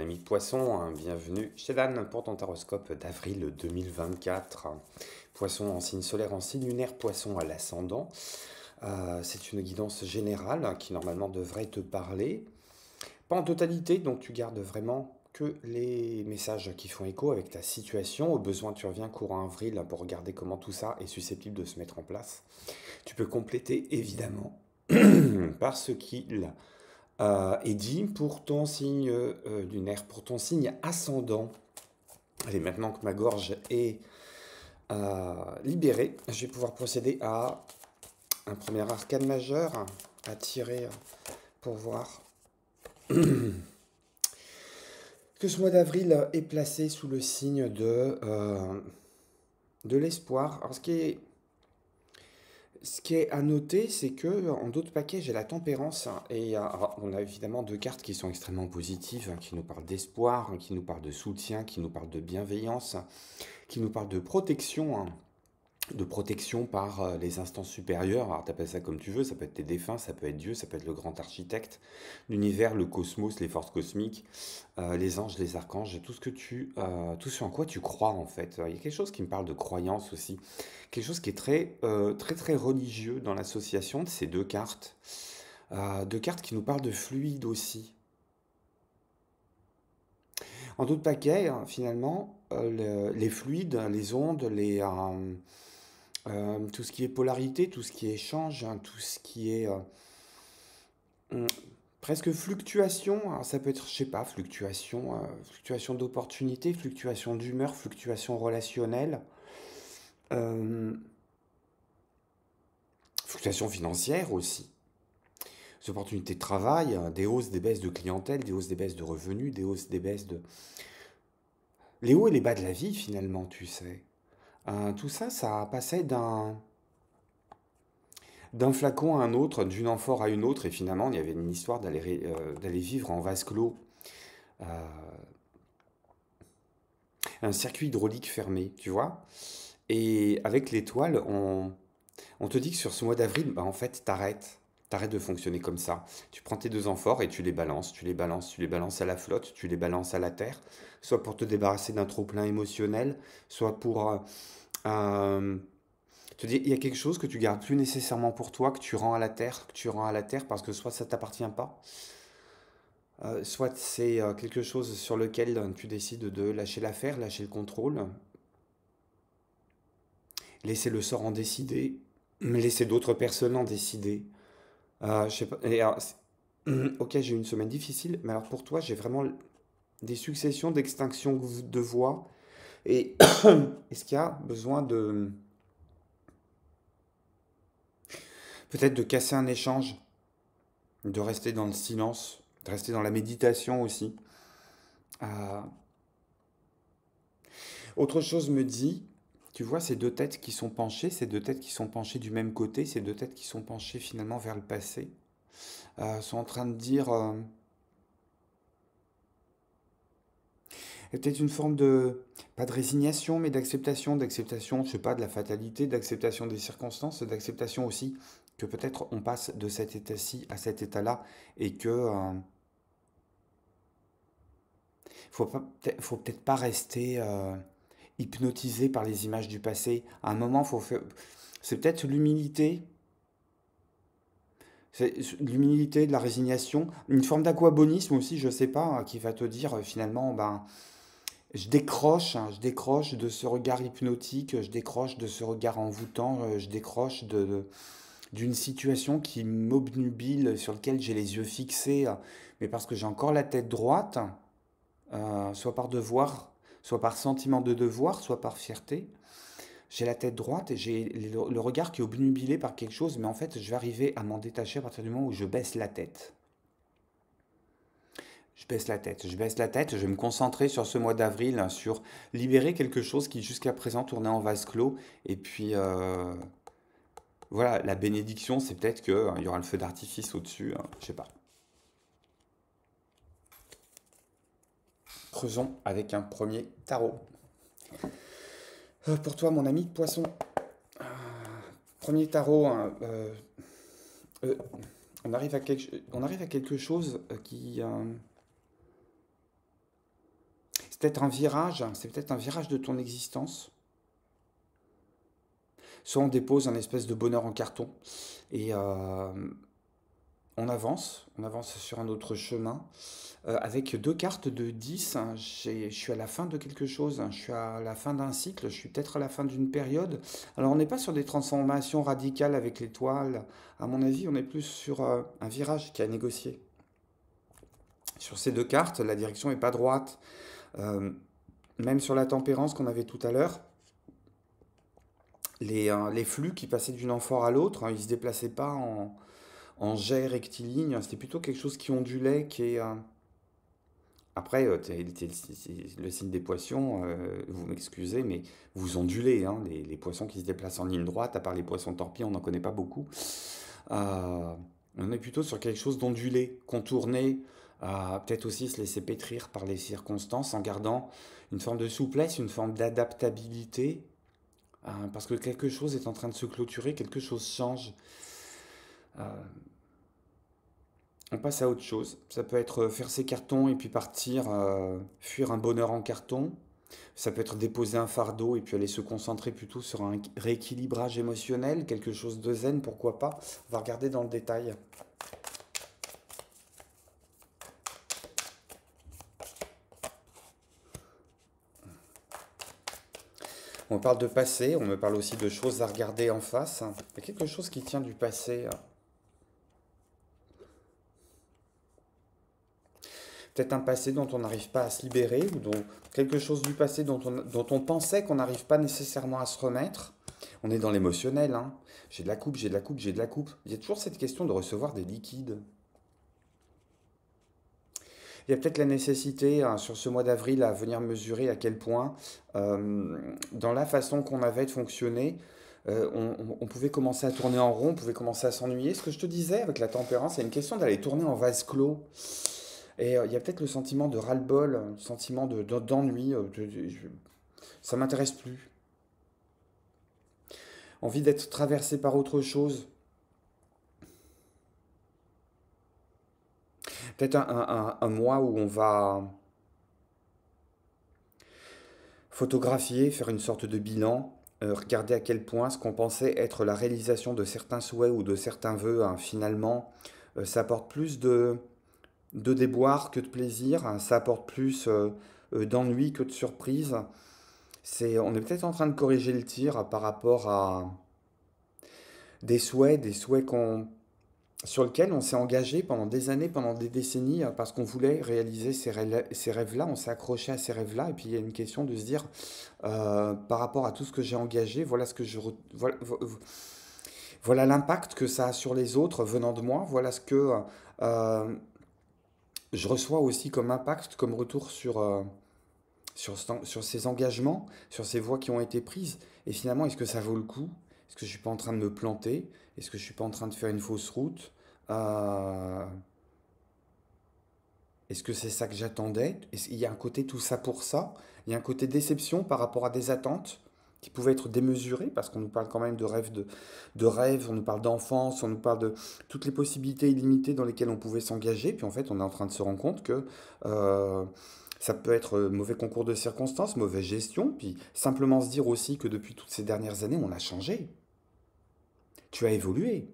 Ami Poisson, hein, bienvenue chez Dan pour ton horoscope d'avril 2024. Poisson en signe solaire, en signe lunaire, Poisson à l'ascendant. C'est une guidance générale qui normalement devrait te parler. Pas en totalité, donc tu gardes vraiment que les messages qui font écho avec ta situation. Au besoin, tu reviens courant avril pour regarder comment tout ça est susceptible de se mettre en place. Tu peux compléter évidemment par ce qu'il est dit pour ton signe lunaire, pour ton signe ascendant. Allez, maintenant que ma gorge est libérée, je vais pouvoir procéder à un premier arcane majeur à tirer pour voir que ce mois d'avril est placé sous le signe de l'espoir. Alors, ce qui est à noter, c'est que en d'autres paquets, j'ai la tempérance. Et alors, on a évidemment deux cartes qui sont extrêmement positives, qui nous parlent d'espoir, qui nous parlent de soutien, qui nous parlent de bienveillance, qui nous parlent de protection par les instances supérieures. Alors, t'appelles ça comme tu veux, ça peut être tes défunts, ça peut être Dieu, ça peut être le grand architecte, l'univers, le cosmos, les forces cosmiques, les anges, les archanges, tout ce en quoi tu crois en fait. Il y a quelque chose qui me parle de croyance aussi, quelque chose qui est très religieux dans l'association de ces deux cartes qui nous parlent de fluide aussi. En d'autres paquets, finalement, les fluides, les ondes, tout ce qui est polarité, tout ce qui est échange, hein, tout ce qui est hum, presque fluctuation. Alors, ça peut être, je sais pas, fluctuation d'opportunités, fluctuation d'humeur, fluctuation relationnelle, euh, fluctuation financière aussi. Des opportunités de travail, hein, des hausses, des baisses de clientèle, des hausses, des baisses de revenus, des hausses, des baisses de... Les hauts et les bas de la vie finalement, tu sais. Tout ça, ça passait d'un flacon à un autre, d'une amphore à une autre, et finalement, il y avait une histoire d'aller vivre en vase clos, euh, un circuit hydraulique fermé, tu vois. Et avec l'étoile, on te dit que sur ce mois d'avril, bah, en fait, t'arrêtes de fonctionner comme ça. Tu prends tes deux amphores et tu les balances, tu les balances à la flotte, tu les balances à la terre, soit pour te débarrasser d'un trop-plein émotionnel, soit pour euh, te dire, il y a quelque chose que tu gardes plus nécessairement pour toi, que tu rends à la terre parce que soit ça t'appartient pas, soit c'est quelque chose sur lequel tu décides de lâcher l'affaire, lâcher le contrôle, laisser le sort en décider, laisser d'autres personnes en décider. Je sais pas. Ok, j'ai eu une semaine difficile, mais alors pour toi, j'ai vraiment des successions d'extinctions de voix. Et est-ce qu'il y a besoin de peut-être de casser un échange, de rester dans le silence, de rester dans la méditation aussi. Euh, Autre chose me dit, tu vois ces deux têtes qui sont penchées, ces deux têtes qui sont penchées du même côté, ces deux têtes qui sont penchées finalement vers le passé, sont en train de dire il y a peut-être une forme de, pas de résignation, mais d'acceptation, je sais pas, de la fatalité, d'acceptation des circonstances, d'acceptation aussi que peut-être on passe de cet état-ci à cet état-là et que faut peut-être pas rester hypnotisé par les images du passé. À un moment, c'est peut-être l'humilité, c'est l'humilité, de la résignation, une forme d'aquabonisme aussi, je sais pas, hein, qui va te dire finalement, ben, je décroche, hein, je décroche de ce regard hypnotique, je décroche de ce regard envoûtant, je décroche d'une situation qui m'obnubile, sur lequel j'ai les yeux fixés, mais parce que j'ai encore la tête droite, soit par devoir, soit par sentiment de devoir, soit par fierté. J'ai la tête droite et j'ai le regard qui est obnubilé par quelque chose, mais en fait, je vais arriver à m'en détacher à partir du moment où je baisse la tête. Je baisse la tête, je vais me concentrer sur ce mois d'avril, hein, sur libérer quelque chose qui jusqu'à présent tournait en vase clos. Et puis, voilà, la bénédiction, c'est peut-être qu'il y aura le feu d'artifice au-dessus, hein, je sais pas. Creusons avec un premier tarot. Pour toi, mon ami Poisson, premier tarot, hein, euh, on arrive à quelque chose qui... c'est peut-être un virage de ton existence. Soit on dépose un espèce de bonheur en carton et on avance sur un autre chemin. Avec deux cartes de 10, hein, je suis à la fin de quelque chose, hein, je suis à la fin d'un cycle, je suis peut-être à la fin d'une période. Alors on n'est pas sur des transformations radicales avec l'étoile, à mon avis on est plus sur un virage qui a négocié. Sur ces deux cartes, la direction n'est pas droite. Euh, Même sur la tempérance qu'on avait tout à l'heure, les flux qui passaient d'une amphore à l'autre, hein, ils ne se déplaçaient pas en jet rectiligne, c'était plutôt quelque chose qui ondulait, qui est... Après, le signe des poissons, vous m'excusez, mais vous ondulez, hein, les poissons qui se déplacent en ligne droite, à part les poissons torpilles, on n'en connaît pas beaucoup. Euh, on est plutôt sur quelque chose d'ondulé, contourné, peut-être aussi se laisser pétrir par les circonstances en gardant une forme de souplesse, une forme d'adaptabilité, parce que quelque chose est en train de se clôturer, quelque chose change. Euh, on passe à autre chose. Ça peut être faire ses cartons et puis partir, fuir un bonheur en carton. Ça peut être déposer un fardeau et puis aller se concentrer plutôt sur un rééquilibrage émotionnel, quelque chose de zen, pourquoi pas. On va regarder dans le détail. On me parle de passé, on me parle aussi de choses à regarder en face. Il y a quelque chose qui tient du passé. Peut-être un passé dont on n'arrive pas à se libérer, ou quelque chose du passé dont on pensait qu'on n'arrive pas nécessairement à se remettre. On est dans l'émotionnel, hein. J'ai de la coupe, j'ai de la coupe, j'ai de la coupe. Il y a toujours cette question de recevoir des liquides. Il y a peut-être la nécessité, hein, sur ce mois d'avril, à venir mesurer à quel point, dans la façon qu'on avait de fonctionner, on pouvait commencer à tourner en rond, on pouvait commencer à s'ennuyer. Ce que je te disais avec la tempérance, c'est une question d'aller tourner en vase clos. Et il y a peut-être le sentiment de ras-le-bol, le sentiment d'ennui, ça m'intéresse plus. Envie d'être traversé par autre chose. Peut-être un mois où on va photographier, faire une sorte de bilan, regarder à quel point ce qu'on pensait être la réalisation de certains souhaits ou de certains vœux, hein, finalement, ça apporte plus de déboire que de plaisir, hein, ça apporte plus d'ennui que de surprise. On est peut-être en train de corriger le tir par rapport à des souhaits sur lesquels on s'est engagé pendant des années, pendant des décennies, parce qu'on voulait réaliser ces rêves-là, on s'est accroché à ces rêves-là, et puis il y a une question de se dire, par rapport à tout ce que j'ai engagé, voilà ce que voilà l'impact que ça a sur les autres venant de moi, voilà ce que euh, je reçois aussi comme impact, comme retour sur ces engagements, sur ces voies qui ont été prises. Et finalement, est-ce que ça vaut le coup? Est-ce que je ne suis pas en train de me planter? Est-ce que je ne suis pas en train de faire une fausse route? Euh, Est-ce que c'est ça que j'attendais? Il y a un côté tout ça pour ça. Il y a un côté déception par rapport à des attentes qui pouvaient être démesurées, parce qu'on nous parle quand même de rêves, on nous parle d'enfance, on nous parle de toutes les possibilités illimitées dans lesquelles on pouvait s'engager. Puis en fait, on est en train de se rendre compte que euh, ça peut être mauvais concours de circonstances, mauvaise gestion, puis simplement se dire aussi que depuis toutes ces dernières années, on a changé. Tu as évolué.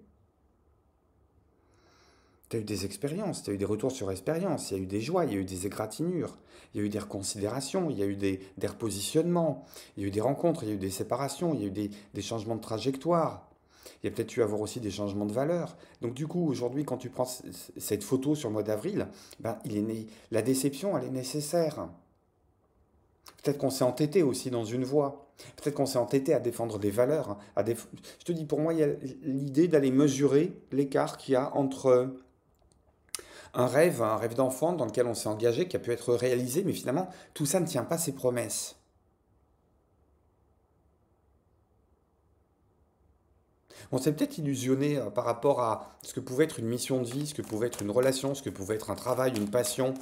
Tu as eu des expériences, tu as eu des retours sur expérience, il y a eu des joies, il y a eu des égratignures, il y a eu des reconsidérations, il y a eu des repositionnements, il y a eu des rencontres, il y a eu des séparations, il y a eu des changements de trajectoire. Il y a peut-être eu à avoir aussi des changements de valeur. Donc du coup, aujourd'hui, quand tu prends cette photo sur le mois d'avril, ben, la déception, elle est nécessaire. Peut-être qu'on s'est entêté aussi dans une voie. Peut-être qu'on s'est entêté à défendre des valeurs. Je te dis, pour moi, il y a l'idée d'aller mesurer l'écart qu'il y a entre un rêve d'enfant dans lequel on s'est engagé, qui a pu être réalisé, mais finalement, tout ça ne tient pas ses promesses. On s'est peut-être illusionné par rapport à ce que pouvait être une mission de vie, ce que pouvait être une relation, ce que pouvait être un travail, une passion,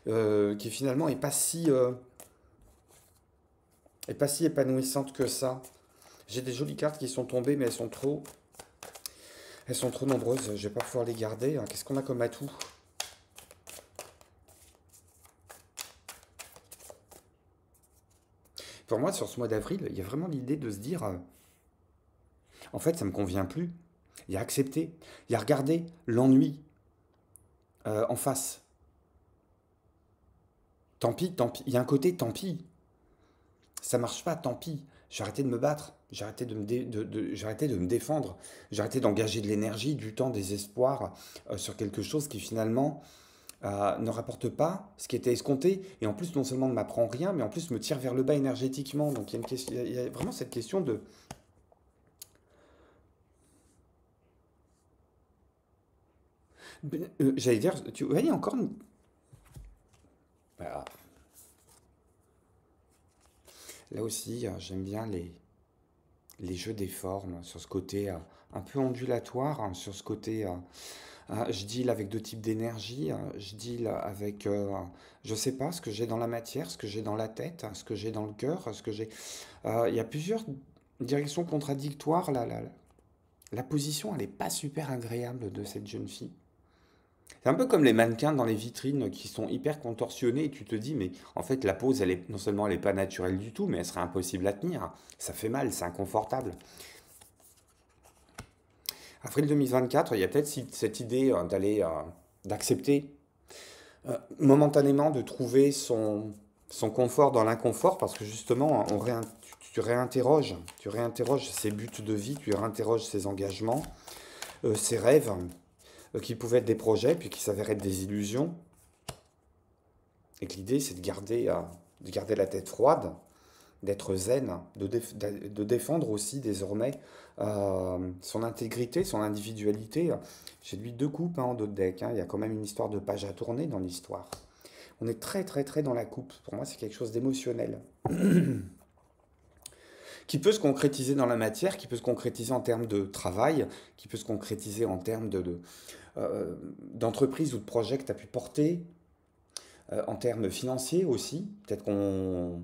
qui finalement est pas si épanouissante que ça. J'ai des jolies cartes qui sont tombées, mais elles sont trop nombreuses. Je vais pas pouvoir les garder, hein. Qu'est-ce qu'on a comme atout? Pour moi, sur ce mois d'avril, il y a vraiment l'idée de se dire, en fait, ça me convient plus. Il y a accepter, il y a regarder l'ennui en face. Tant pis. Il y a un côté tant pis. Ça marche pas, tant pis. J'ai arrêté de me battre, j'ai arrêté de me défendre, j'ai arrêté d'engager de l'énergie, du temps, des espoirs sur quelque chose qui finalement ne rapporte pas ce qui était escompté, et en plus non seulement ne m'apprend rien, mais en plus me tire vers le bas énergétiquement. Donc il y a vraiment cette question de... J'allais dire, tu vois, il y a encore... Voilà. Là aussi, j'aime bien les jeux des formes, sur ce côté un peu ondulatoire, hein, sur ce côté... je deal avec deux types d'énergie, je deal avec, je sais pas, ce que j'ai dans la matière, ce que j'ai dans la tête, ce que j'ai dans le cœur, ce que j'ai... Il y a plusieurs directions contradictoires. La position, elle n'est pas super agréable de cette jeune fille. C'est un peu comme les mannequins dans les vitrines qui sont hyper contorsionnés et tu te dis, mais en fait, la pose, elle est, non seulement elle n'est pas naturelle du tout, mais elle serait impossible à tenir. Ça fait mal, c'est inconfortable. Avril 2024, il y a peut-être cette idée d'accepter momentanément de trouver son confort dans l'inconfort parce que justement, tu réinterroges ses buts de vie, tu réinterroges ses engagements, ses rêves qui pouvaient être des projets puis qui s'avèrent être des illusions. Et que l'idée, c'est de garder la tête froide, d'être zen, de défendre aussi désormais son intégrité, son individualité. J'ai lui deux coupes en dos de deck, hein. Il y a quand même une histoire de page à tourner dans l'histoire. On est très très très dans la coupe. Pour moi, c'est quelque chose d'émotionnel. Qui peut se concrétiser dans la matière, qui peut se concrétiser en termes de travail, qui peut se concrétiser en termes d'entreprise ou de projet que tu as pu porter, en termes financiers aussi. Peut-être on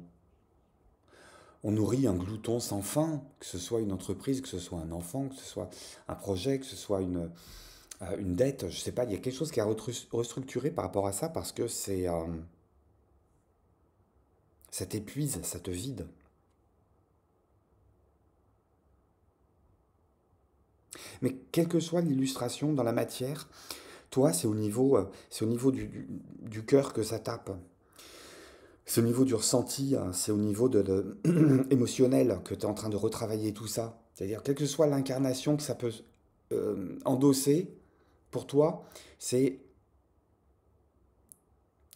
nourrit un glouton sans fin, que ce soit une entreprise, que ce soit un enfant, que ce soit un projet, que ce soit une dette, je sais pas, il y a quelque chose qui a restructuré par rapport à ça parce que ça t'épuise, ça te vide. Mais quelle que soit l'illustration dans la matière, toi, c'est au niveau du cœur que ça tape. C'est au niveau du ressenti, hein, c'est au niveau émotionnel que tu es en train de retravailler tout ça. C'est-à-dire, quelle que soit l'incarnation que ça peut endosser pour toi, c'est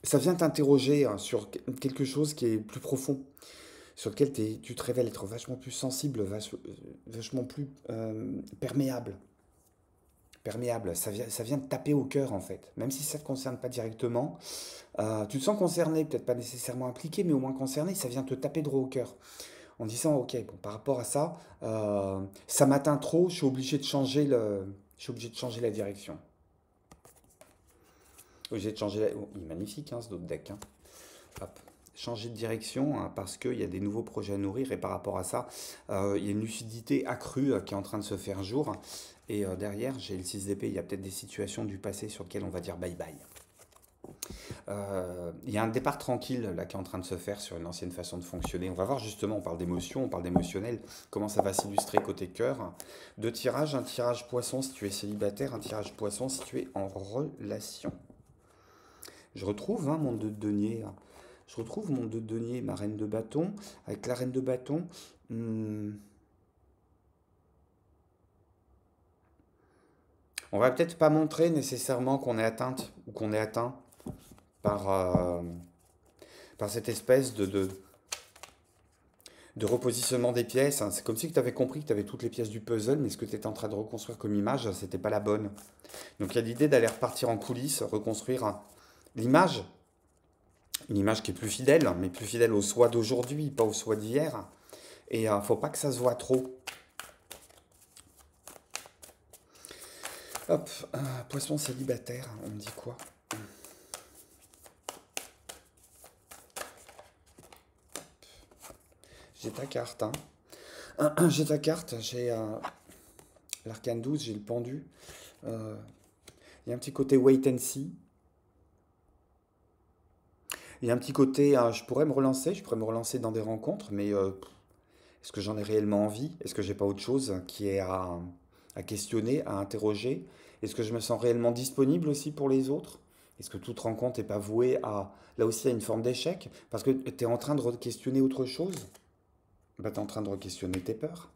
ça vient t'interroger hein, sur quelque chose qui est plus profond, sur lequel tu te révèles être vachement plus sensible, vachement plus perméable. Perméable, ça vient te taper au cœur en fait. Même si ça ne te concerne pas directement, tu te sens concerné, peut-être pas nécessairement impliqué, mais au moins concerné, ça vient te taper droit au cœur. En disant, ok, bon, par rapport à ça, ça m'atteint trop, je suis obligé de changer la direction. Obligé de changer oh, il est magnifique hein, ce dos de deck. Hein. Hop. Changer de direction hein, parce qu'il y a des nouveaux projets à nourrir et par rapport à ça, il y a une lucidité accrue qui est en train de se faire jour. Et derrière, j'ai le 6 d'épée, il y a peut-être des situations du passé sur lesquelles on va dire bye bye. Il y a un départ tranquille là qui est en train de se faire sur une ancienne façon de fonctionner. On va voir justement, on parle d'émotion, on parle d'émotionnel, comment ça va s'illustrer côté cœur. Deux tirages, un tirage poisson si tu es célibataire, un tirage poisson si tu es en relation. Je retrouve hein, mon 2 de denier. Hein. Je retrouve mon 2 de denier, ma reine de bâton. Avec la reine de bâton, on va peut-être pas montrer nécessairement qu'on est atteinte ou qu'on est atteint par, par cette espèce de repositionnement des pièces. Hein. C'est comme si tu avais compris que tu avais toutes les pièces du puzzle, mais ce que tu étais en train de reconstruire comme image, c'était pas la bonne. Donc il y a l'idée d'aller repartir en coulisses, reconstruire l'image, une image qui est plus fidèle, mais plus fidèle au soi d'aujourd'hui, pas au soi d'hier. Et il ne faut pas que ça se voit trop. Hop, poisson célibataire, on me dit quoi? J'ai ta carte, hein. J'ai ta carte, j'ai l'arcane 12, j'ai le pendu. Il y a un petit côté wait and see. Il y a un petit côté, je pourrais me relancer dans des rencontres, mais est-ce que j'en ai réellement envie? Est-ce que j'ai pas autre chose qui est à questionner, à interroger? Est-ce que je me sens réellement disponible aussi pour les autres? Est-ce que toute rencontre n'est pas vouée à, là aussi, à une forme d'échec? Parce que tu es en train de questionner autre chose? Bah, tu es en train de questionner tes peurs.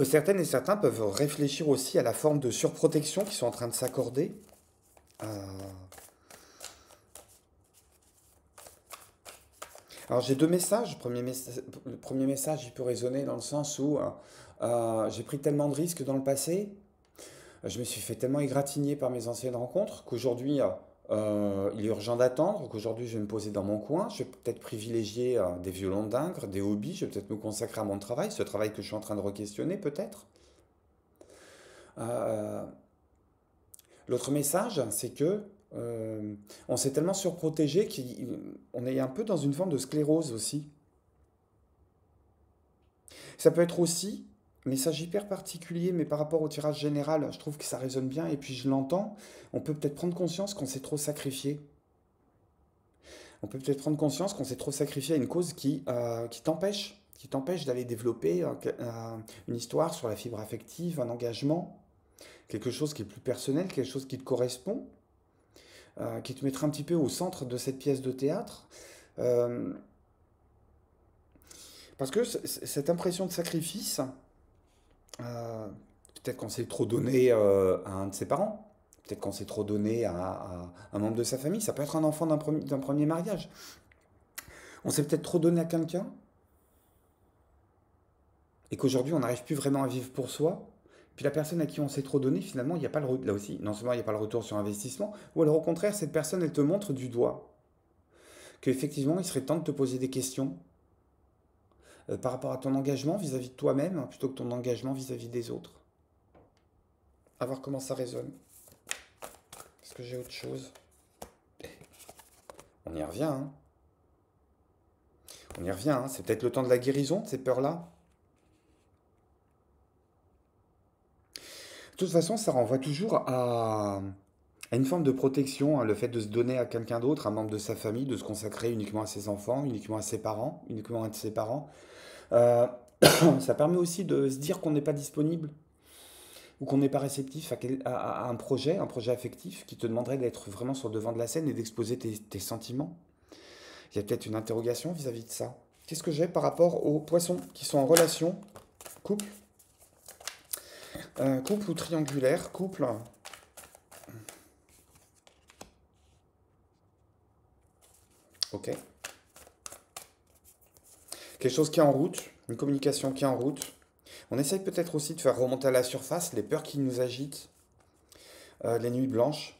Certaines et certains peuvent réfléchir aussi à la forme de surprotection qui sont en train de s'accorder. Euh, Alors j'ai deux messages. Le premier message, il peut résonner dans le sens où j'ai pris tellement de risques dans le passé, je me suis fait tellement égratigner par mes anciennes rencontres qu'aujourd'hui il est urgent d'attendre, qu'aujourd'hui je vais me poser dans mon coin, je vais peut-être privilégier des violons d'Ingres, des hobbies, je vais peut-être me consacrer à mon travail, ce travail que je suis en train de re-questionner peut-être. Euh, L'autre message, c'est que on s'est tellement surprotégé qu'on est un peu dans une forme de sclérose aussi. Ça peut être aussi, message hyper particulier, mais par rapport au tirage général, je trouve que ça résonne bien et puis je l'entends. On peut peut-être prendre conscience qu'on s'est trop sacrifié. On peut peut-être prendre conscience qu'on s'est trop sacrifié à une cause qui t'empêche d'aller développer une histoire sur la fibre affective, un engagement, quelque chose qui est plus personnel, quelque chose qui te correspond, qui te mettra un petit peu au centre de cette pièce de théâtre. Euh, Parce que cette impression de sacrifice, euh, peut-être qu'on s'est trop donné à un de ses parents, peut-être qu'on s'est trop donné à un membre de sa famille, ça peut être un enfant d'un premier mariage. On s'est peut-être trop donné à quelqu'un et qu'aujourd'hui on n'arrive plus vraiment à vivre pour soi. Puis la personne à qui on s'est trop donné, finalement, il n'y a pas là aussi, non seulement il n'y a pas le retour sur investissement, ou alors au contraire, cette personne, elle te montre du doigt qu'effectivement, il serait temps de te poser des questions par rapport à ton engagement vis-à-vis de toi-même, hein, plutôt que ton engagement vis-à-vis des autres. À voir comment ça résonne. Est-ce que j'ai autre chose? On y revient, hein. On y revient, hein. C'est peut-être le temps de la guérison de ces peurs-là. De toute façon, ça renvoie toujours à une forme de protection, hein, le fait de se donner à quelqu'un d'autre, un membre de sa famille, de se consacrer uniquement à ses enfants, uniquement à ses parents, uniquement à ses parents. Euh, Ça permet aussi de se dire qu'on n'est pas disponible ou qu'on n'est pas réceptif à un projet affectif qui te demanderait d'être vraiment sur le devant de la scène et d'exposer tes sentiments. Il y a peut-être une interrogation vis-à-vis de ça. Qu'est-ce que j'ai par rapport aux poissons qui sont en relation, couple, couple ou triangulaire, couple, ok. Quelque chose qui est en route, une communication qui est en route. On essaye peut-être aussi de faire remonter à la surface les peurs qui nous agitent, les nuits blanches.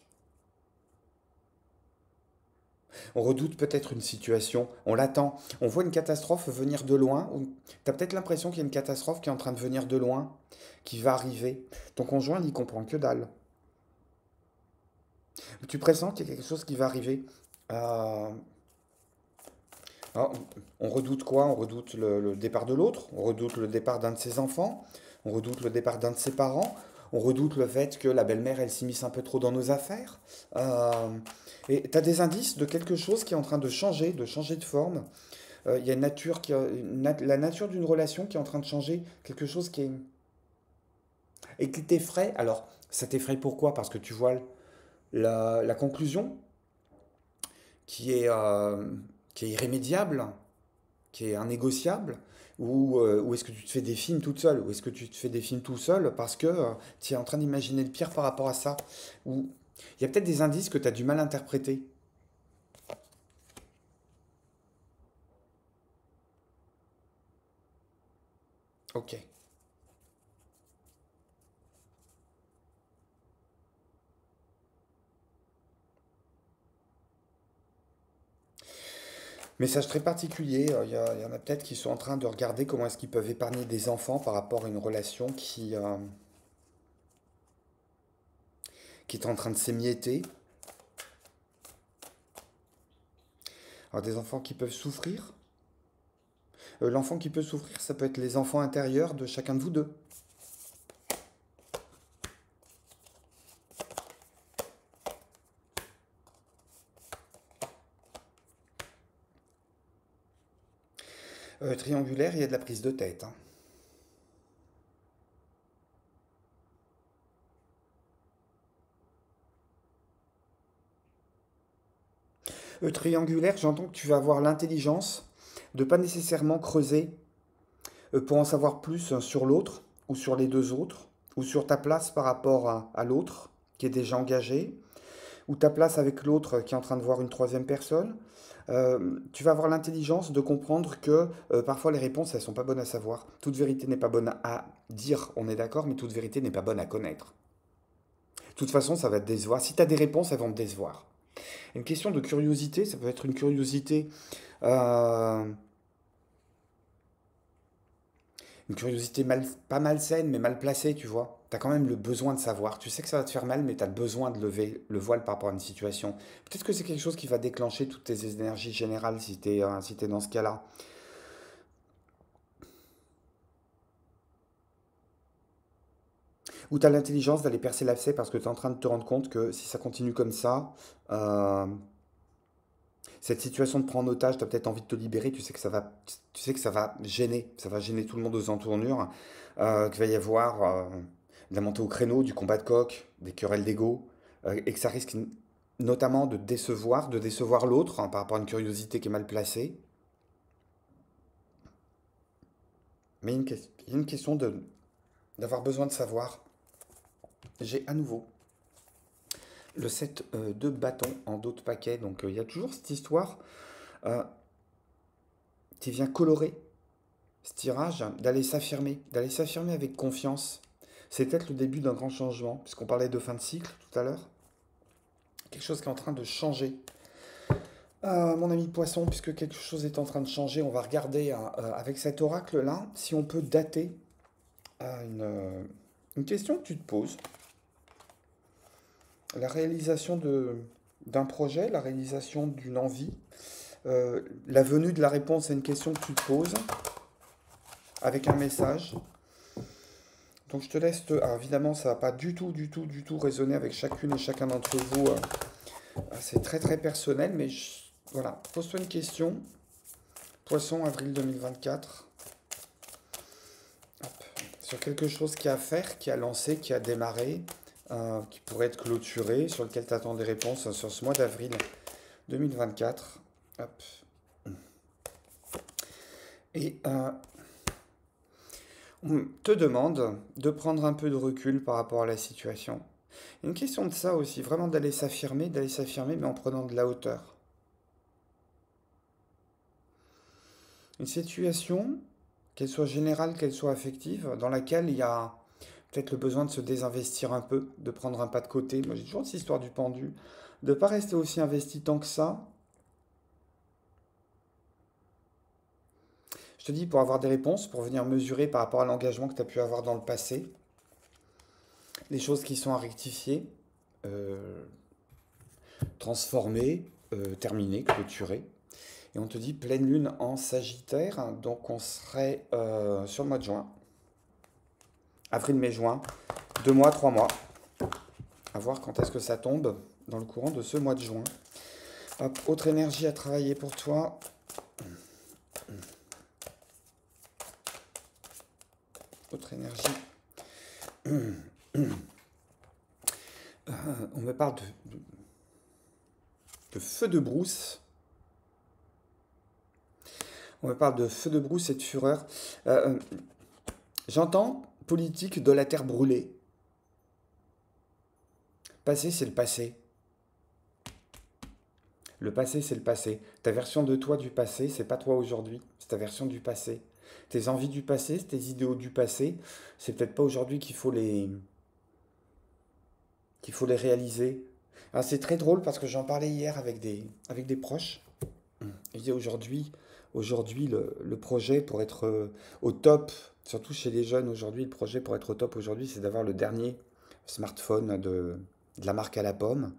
On redoute peut-être une situation, on l'attend, on voit une catastrophe venir de loin. Tu as peut-être l'impression qu'il y a une catastrophe qui est en train de venir de loin, qui va arriver. Ton conjoint n'y comprend que dalle. Tu pressens qu'il y a quelque chose qui va arriver. Euh, alors, on redoute quoi? On redoute le départ de l'autre, on redoute le départ d'un de ses enfants, on redoute le départ d'un de ses parents, on redoute le fait que la belle-mère, elle s'immisce un peu trop dans nos affaires. Euh, et tu as des indices de quelque chose qui est en train de changer de forme. Il y a une nature la nature d'une relation qui est en train de changer, quelque chose qui est... Et qui t'effraie. Alors, ça t'effraie pourquoi? Parce que tu vois la conclusion qui est, euh, qui est irrémédiable, qui est innégociable, ou est-ce que tu te fais des films toute seule, ou est-ce que tu te fais des films tout seul parce que tu es en train d'imaginer le pire par rapport à ça, ou il y a peut-être des indices que tu as du mal à interpréter. Ok. Message très particulier, il y en a peut-être qui sont en train de regarder comment est-ce qu'ils peuvent épargner des enfants par rapport à une relation qui est en train de s'émietter. Alors des enfants qui peuvent souffrir. L'enfant qui peut souffrir, ça peut être les enfants intérieurs de chacun de vous deux. Triangulaire, il y a de la prise de tête, hein. Triangulaire, j'entends que tu vas avoir l'intelligence de pas nécessairement creuser pour en savoir plus sur l'autre, ou sur les deux autres, ou sur ta place par rapport à l'autre qui est déjà engagé, ou ta place avec l'autre qui est en train de voir une troisième personne. Tu vas avoir l'intelligence de comprendre que parfois les réponses, elles sont pas bonnes à savoir. Toute vérité n'est pas bonne à dire, on est d'accord, mais toute vérité n'est pas bonne à connaître. De toute façon, ça va te décevoir. Si tu as des réponses, elles vont te décevoir. Une question de curiosité, ça peut être euh, une curiosité pas malsaine, mais mal placée, tu vois. Tu as quand même le besoin de savoir. Tu sais que ça va te faire mal, mais tu as le besoin de lever le voile par rapport à une situation. Peut-être que c'est quelque chose qui va déclencher toutes tes énergies générales si t'es dans ce cas-là. Ou tu as l'intelligence d'aller percer l'abcès parce que tu es en train de te rendre compte que si ça continue comme ça, euh, cette situation te prend en otage, tu as peut-être envie de te libérer, tu sais que ça va gêner tout le monde aux entournures, qu'il va y avoir de la montée au créneau, du combat de coq, des querelles d'ego, et que ça risque notamment de décevoir l'autre hein, par rapport à une curiosité qui est mal placée. Mais il y a une question d'avoir besoin de savoir. J'ai à nouveau le set de bâtons en dos de paquet, donc il y a toujours cette histoire euh, qui vient colorer ce tirage, d'aller s'affirmer avec confiance. C'est peut-être le début d'un grand changement, puisqu'on parlait de fin de cycle tout à l'heure. Quelque chose qui est en train de changer. Mon ami Poisson, puisque quelque chose est en train de changer, on va regarder avec cet oracle-là si on peut dater une question que tu te poses. La réalisation d'un projet, la réalisation d'une envie, la venue de la réponse à une question que tu te poses avec un message. Donc je te laisse alors évidemment, ça va pas du tout résonner avec chacune et chacun d'entre vous. C'est très très personnel, mais voilà. Pose-toi une question. Poisson, avril 2024. Hop. Sur quelque chose qui a à faire, qui a lancé, qui a démarré, qui pourrait être clôturé, sur lequel tu attends des réponses sur ce mois d'avril 2024. Hop. Et on te demande de prendre un peu de recul par rapport à la situation. Il y a une question de ça aussi, vraiment d'aller s'affirmer, mais en prenant de la hauteur. Une situation, qu'elle soit générale, qu'elle soit affective, dans laquelle il y a peut-être le besoin de se désinvestir un peu, de prendre un pas de côté. Moi j'ai toujours cette histoire du pendu, de ne pas rester aussi investi tant que ça. Je te dis pour avoir des réponses, pour venir mesurer par rapport à l'engagement que tu as pu avoir dans le passé, les choses qui sont à rectifier, euh, transformer, terminer, clôturer. Et on te dit pleine lune en Sagittaire, donc on serait sur le mois de juin. Avril, mai, juin, 2 mois, 3 mois. À voir quand est-ce que ça tombe dans le courant de ce mois de juin. Hop, autre énergie à travailler pour toi. Autre énergie. On me parle de feu de brousse. On me parle de feu de brousse et de fureur. J'entends politique de la terre brûlée. Passé, c'est le passé. Le passé, c'est le passé. Ta version de toi du passé, c'est pas toi aujourd'hui. C'est ta version du passé. Tes envies du passé, tes idéaux du passé, c'est peut-être pas aujourd'hui qu'il faut les réaliser. Alors c'est très drôle parce que j'en parlais hier avec des proches. Je disais aujourd'hui le projet pour être au top, surtout chez les jeunes aujourd'hui, le projet pour être au top aujourd'hui, c'est d'avoir le dernier smartphone de la marque à la pomme.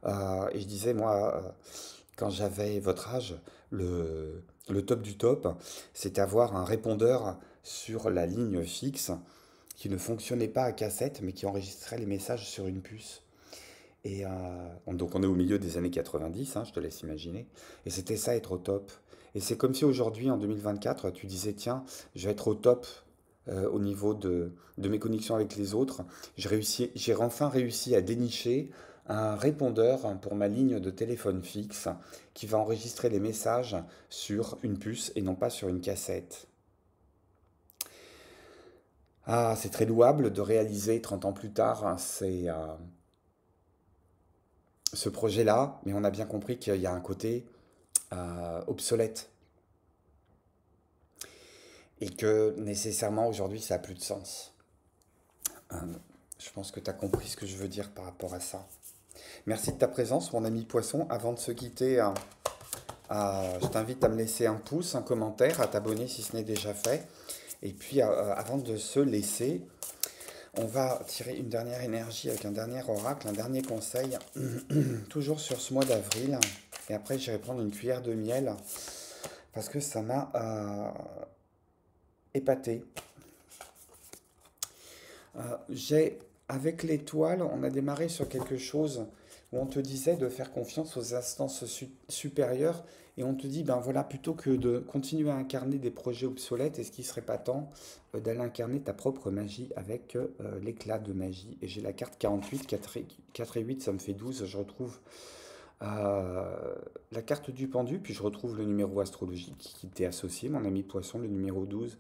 Et je disais, moi, quand j'avais votre âge, le top du top, c'était avoir un répondeur sur la ligne fixe qui ne fonctionnait pas à cassette, mais qui enregistrait les messages sur une puce. Et donc on est au milieu des années 90, hein, je te laisse imaginer. Et c'était ça être au top. Et c'est comme si aujourd'hui, en 2024, tu disais, tiens, je vais être au top au niveau de mes connexions avec les autres. J'ai enfin réussi à dénicher un répondeur pour ma ligne de téléphone fixe qui va enregistrer les messages sur une puce et non pas sur une cassette. Ah, c'est très louable de réaliser 30 ans plus tard ce projet-là, mais on a bien compris qu'il y a un côté obsolète et que nécessairement aujourd'hui ça n'a plus de sens. Euh, je pense que tu as compris ce que je veux dire par rapport à ça. Merci de ta présence, mon ami Poisson. Avant de se quitter, je t'invite à me laisser un pouce, un commentaire, à t'abonner si ce n'est déjà fait. Et puis, avant de se laisser, on va tirer une dernière énergie avec un dernier oracle, un dernier conseil, toujours sur ce mois d'avril. Et après, j'irai prendre une cuillère de miel parce que ça m'a épaté. Avec l'étoile, on a démarré sur quelque chose où on te disait de faire confiance aux instances supérieures et on te dit, ben voilà, plutôt que de continuer à incarner des projets obsolètes, est-ce qu'il ne serait pas temps d'aller incarner ta propre magie avec l'éclat de magie? Et j'ai la carte 48, 4 et 8, ça me fait 12, je retrouve la carte du pendu, puis je retrouve le numéro astrologique qui t'est associé, mon ami Poisson, le numéro 12.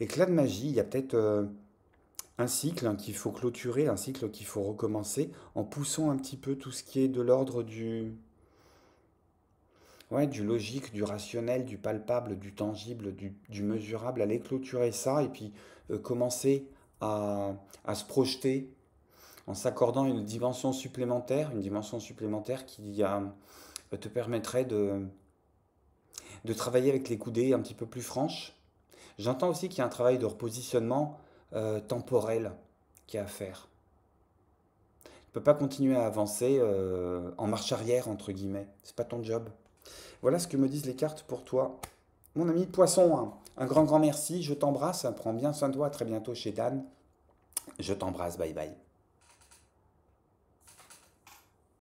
Éclat de magie, il y a peut-être un cycle qu'il faut clôturer, un cycle qu'il faut recommencer en poussant un petit peu tout ce qui est de l'ordre du logique, du rationnel, du palpable, du tangible, du mesurable, aller clôturer ça et puis commencer à se projeter en s'accordant une dimension supplémentaire qui te permettrait de travailler avec les coudées un petit peu plus franches. J'entends aussi qu'il y a un travail de repositionnement temporel qui est à faire. Tu ne peux pas continuer à avancer en marche arrière, entre guillemets. C'est pas ton job. Voilà ce que me disent les cartes pour toi. Mon ami Poisson, un grand merci. Je t'embrasse. Prends bien soin de toi. À très bientôt chez Dan. Je t'embrasse. Bye bye.